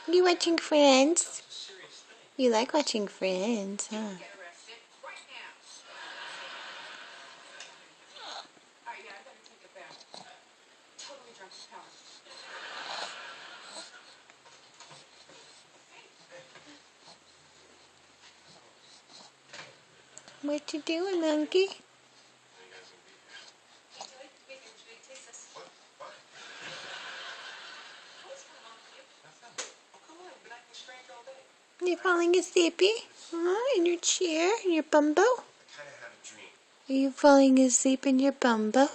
You watching Friends? You like watching Friends, huh? What you doing, monkey? You falling asleep? Huh? In your chair? In your bumbo? Are you falling asleep in your bumbo?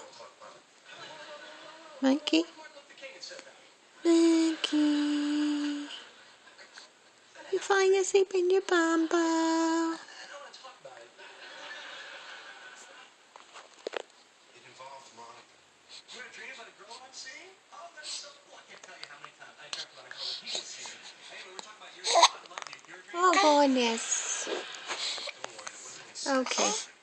Monkey? Monkey? You falling asleep in your bumbo? Oh, goodness. Okay.